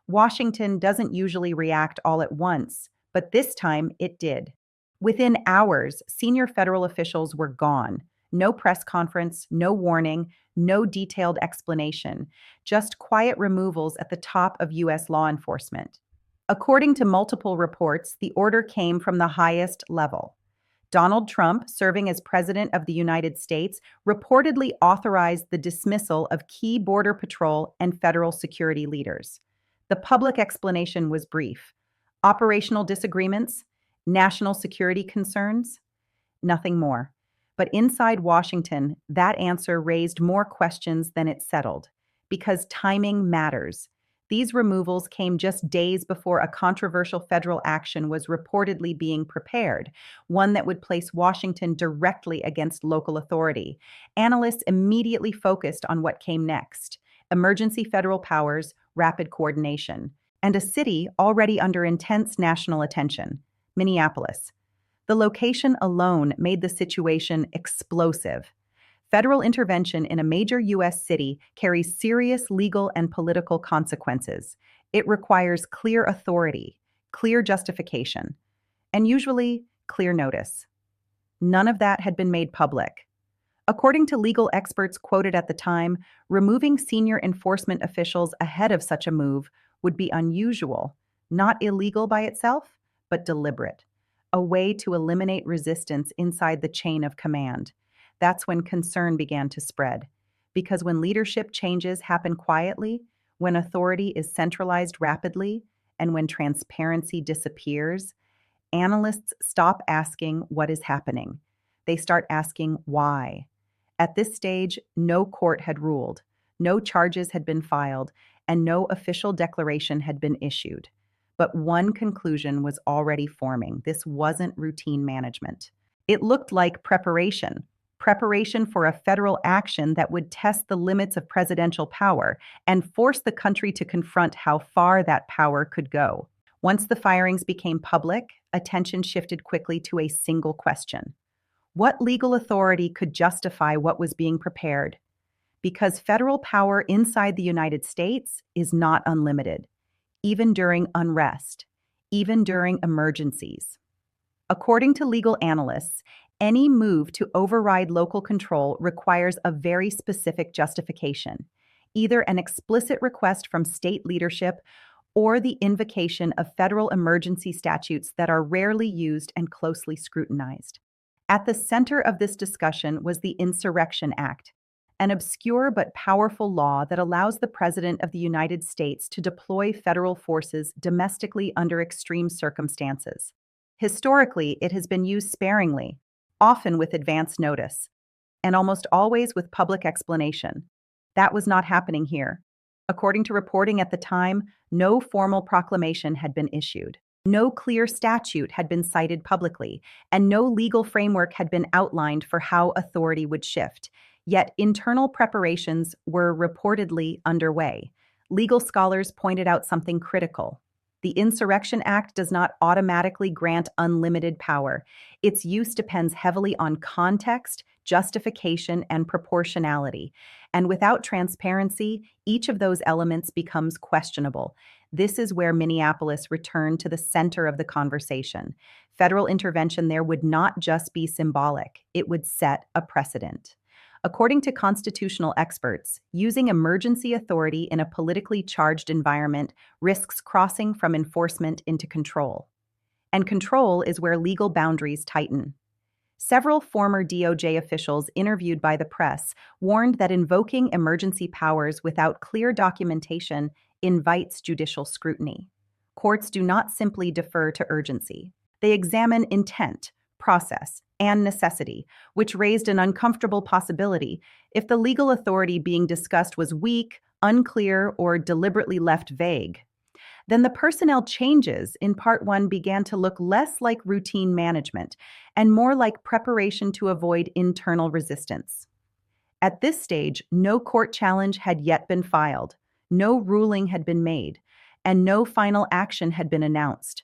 Washington doesn't usually react all at once, but this time it did. Within hours, senior federal officials were gone. No press conference, no warning, no detailed explanation, just quiet removals at the top of U.S. law enforcement. According to multiple reports, the order came from the highest level. Donald Trump, serving as President of the United States, reportedly authorized the dismissal of key Border Patrol and federal security leaders. The public explanation was brief. Operational disagreements, national security concerns, nothing more. But inside Washington, that answer raised more questions than it settled, because timing matters. These removals came just days before a controversial federal action was reportedly being prepared, one that would place Washington directly against local authority. Analysts immediately focused on what came next: emergency federal powers, rapid coordination, and a city already under intense national attention: Minneapolis. The location alone made the situation explosive. Federal intervention in a major U.S. city carries serious legal and political consequences. It requires clear authority, clear justification, and usually clear notice. None of that had been made public. According to legal experts quoted at the time, removing senior enforcement officials ahead of such a move would be unusual, not illegal by itself, but deliberate, a way to eliminate resistance inside the chain of command. That's when concern began to spread. Because when leadership changes happen quietly, when authority is centralized rapidly, and when transparency disappears, analysts stop asking what is happening. They start asking why. At this stage, no court had ruled, no charges had been filed, and no official declaration had been issued. But one conclusion was already forming: this wasn't routine management. It looked like preparation for a federal action that would test the limits of presidential power and force the country to confront how far that power could go. Once the firings became public, attention shifted quickly to a single question: what legal authority could justify what was being prepared? Because federal power inside the United States is not unlimited, even during unrest, even during emergencies. According to legal analysts, any move to override local control requires a very specific justification, either an explicit request from state leadership or the invocation of federal emergency statutes that are rarely used and closely scrutinized. At the center of this discussion was the Insurrection Act, an obscure but powerful law that allows the President of the United States to deploy federal forces domestically under extreme circumstances. Historically, it has been used sparingly, often with advance notice, and almost always with public explanation. That was not happening here. According to reporting at the time, no formal proclamation had been issued. No clear statute had been cited publicly, and no legal framework had been outlined for how authority would shift. Yet internal preparations were reportedly underway. Legal scholars pointed out something critical. The Insurrection Act does not automatically grant unlimited power. Its use depends heavily on context, justification, and proportionality. And without transparency, each of those elements becomes questionable. This is where Minneapolis returned to the center of the conversation. Federal intervention there would not just be symbolic, it would set a precedent. According to constitutional experts, using emergency authority in a politically charged environment risks crossing from enforcement into control. And control is where legal boundaries tighten. Several former DOJ officials interviewed by the press warned that invoking emergency powers without clear documentation invites judicial scrutiny. Courts do not simply defer to urgency. They examine intent, process, and necessity, which raised an uncomfortable possibility. If the legal authority being discussed was weak, unclear, or deliberately left vague, then the personnel changes in Part 1 began to look less like routine management and more like preparation to avoid internal resistance. At this stage, no court challenge had yet been filed, no ruling had been made, and no final action had been announced.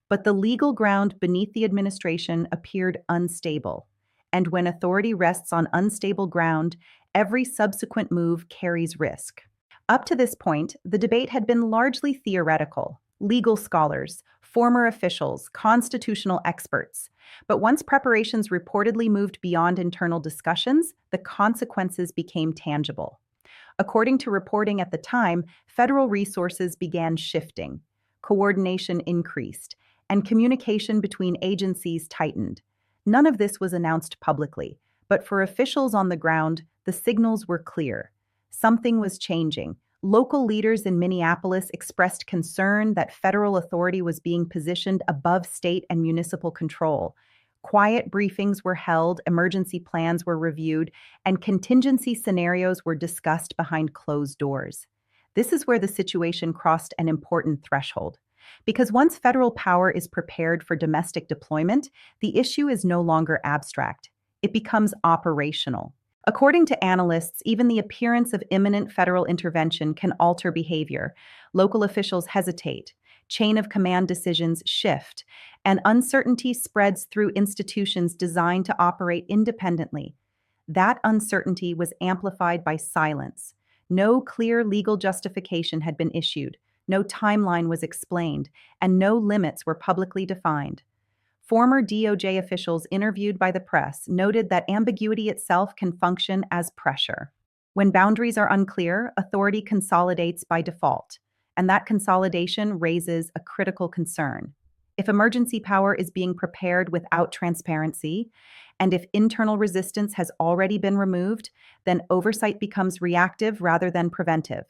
But the legal ground beneath the administration appeared unstable, and when authority rests on unstable ground, every subsequent move carries risk. Up to this point, the debate had been largely theoretical. Legal scholars, former officials, constitutional experts. But once preparations reportedly moved beyond internal discussions, the consequences became tangible. According to reporting at the time, federal resources began shifting, coordination increased, and communication between agencies tightened. None of this was announced publicly, but for officials on the ground, the signals were clear. Something was changing. Local leaders in Minneapolis expressed concern that federal authority was being positioned above state and municipal control. Quiet briefings were held, emergency plans were reviewed, and contingency scenarios were discussed behind closed doors. This is where the situation crossed an important threshold. Because once federal power is prepared for domestic deployment, the issue is no longer abstract. It becomes operational. According to analysts, even the appearance of imminent federal intervention can alter behavior. Local officials hesitate, chain of command decisions shift, and uncertainty spreads through institutions designed to operate independently. That uncertainty was amplified by silence. No clear legal justification had been issued, no timeline was explained, and no limits were publicly defined. Former DOJ officials interviewed by the press noted that ambiguity itself can function as pressure. When boundaries are unclear, authority consolidates by default, and that consolidation raises a critical concern. If emergency power is being prepared without transparency, and if internal resistance has already been removed, then oversight becomes reactive rather than preventive.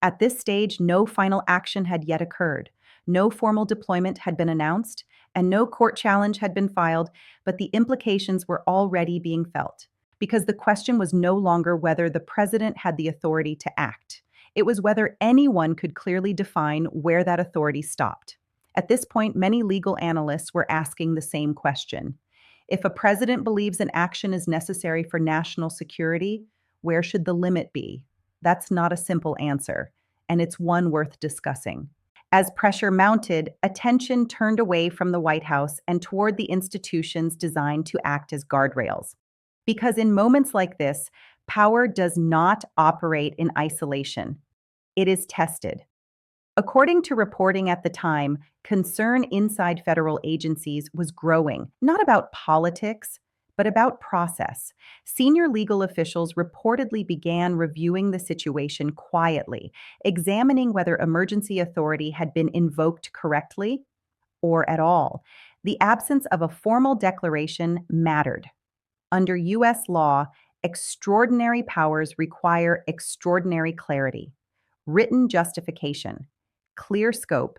At this stage, no final action had yet occurred. No formal deployment had been announced, and no court challenge had been filed, but the implications were already being felt. Because the question was no longer whether the president had the authority to act. It was whether anyone could clearly define where that authority stopped. At this point, many legal analysts were asking the same question. If a president believes an action is necessary for national security, where should the limit be? That's not a simple answer, and it's one worth discussing. As pressure mounted, attention turned away from the White House and toward the institutions designed to act as guardrails. Because in moments like this, power does not operate in isolation. It is tested. According to reporting at the time, concern inside federal agencies was growing, not about politics, but about process. Senior legal officials reportedly began reviewing the situation quietly, examining whether emergency authority had been invoked correctly or at all. The absence of a formal declaration mattered. Under U.S. law, extraordinary powers require extraordinary clarity, written justification, clear scope,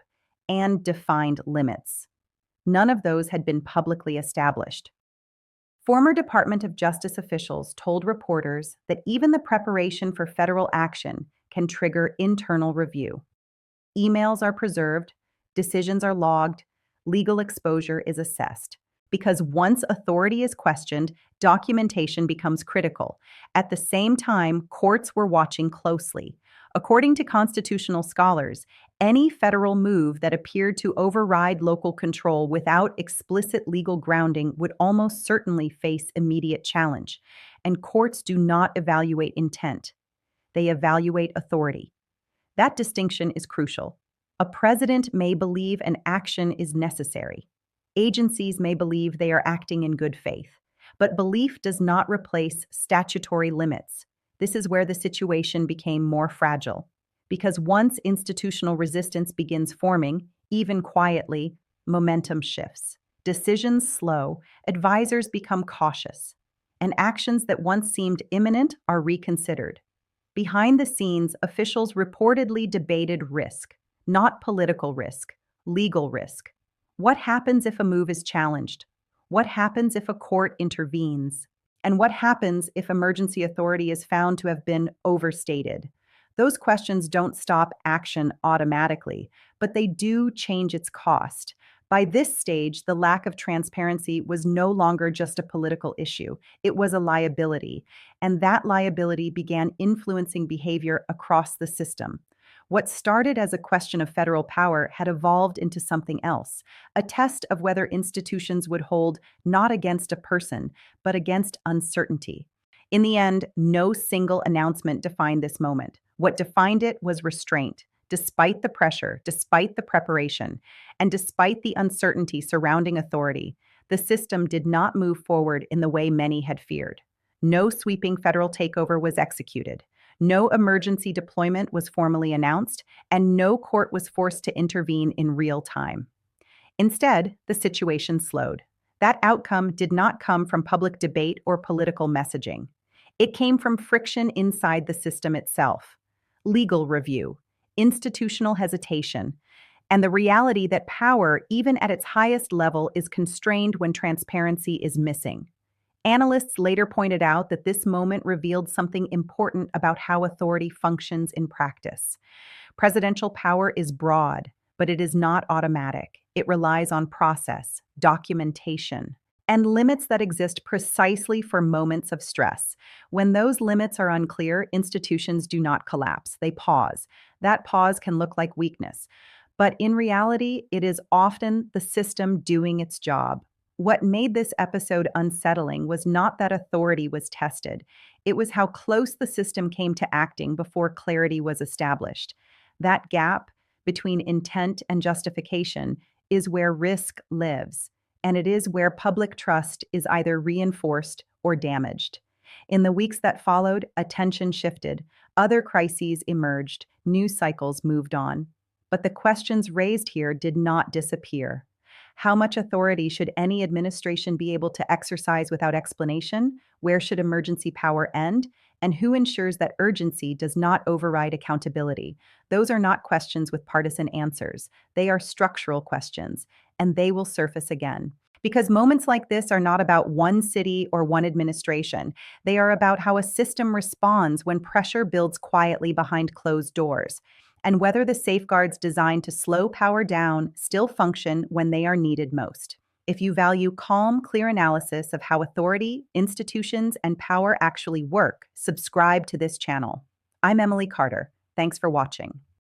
and defined limits. None of those had been publicly established. Former Department of Justice officials told reporters that even the preparation for federal action can trigger internal review. Emails are preserved, decisions are logged, legal exposure is assessed. Because once authority is questioned, documentation becomes critical. At the same time, courts were watching closely. According to constitutional scholars, any federal move that appeared to override local control without explicit legal grounding would almost certainly face immediate challenge. And courts do not evaluate intent. They evaluate authority. That distinction is crucial. A president may believe an action is necessary. Agencies may believe they are acting in good faith. But belief does not replace statutory limits. This is where the situation became more fragile. Because once institutional resistance begins forming, even quietly, momentum shifts. Decisions slow, advisors become cautious, and actions that once seemed imminent are reconsidered. Behind the scenes, officials reportedly debated risk, not political risk, legal risk. What happens if a move is challenged? What happens if a court intervenes? And what happens if emergency authority is found to have been overstated? Those questions don't stop action automatically, but they do change its cost. By this stage, the lack of transparency was no longer just a political issue. It was a liability, and that liability began influencing behavior across the system. What started as a question of federal power had evolved into something else, a test of whether institutions would hold not against a person, but against uncertainty. In the end, no single announcement defined this moment. What defined it was restraint, despite the pressure, despite the preparation, and despite the uncertainty surrounding authority. The system did not move forward in the way many had feared. No sweeping federal takeover was executed. No emergency deployment was formally announced, and no court was forced to intervene in real time. Instead, the situation slowed. That outcome did not come from public debate or political messaging. It came from friction inside the system itself, legal review, institutional hesitation, and the reality that power, even at its highest level, is constrained when transparency is missing. Analysts later pointed out that this moment revealed something important about how authority functions in practice. Presidential power is broad, but it is not automatic. It relies on process, documentation, and limits that exist precisely for moments of stress. When those limits are unclear, institutions do not collapse. They pause. That pause can look like weakness, but in reality, it is often the system doing its job. What made this episode unsettling was not that authority was tested. It was how close the system came to acting before clarity was established. That gap between intent and justification is where risk lives, and it is where public trust is either reinforced or damaged. In the weeks that followed, attention shifted, other crises emerged, news cycles moved on. But the questions raised here did not disappear. How much authority should any administration be able to exercise without explanation? Where should emergency power end? And who ensures that urgency does not override accountability? Those are not questions with partisan answers. They are structural questions, and they will surface again. Because moments like this are not about one city or one administration. They are about how a system responds when pressure builds quietly behind closed doors, and whether the safeguards designed to slow power down still function when they are needed most. If you value calm, clear analysis of how authority, institutions, and power actually work, subscribe to this channel. I'm Emily Carter. Thanks for watching.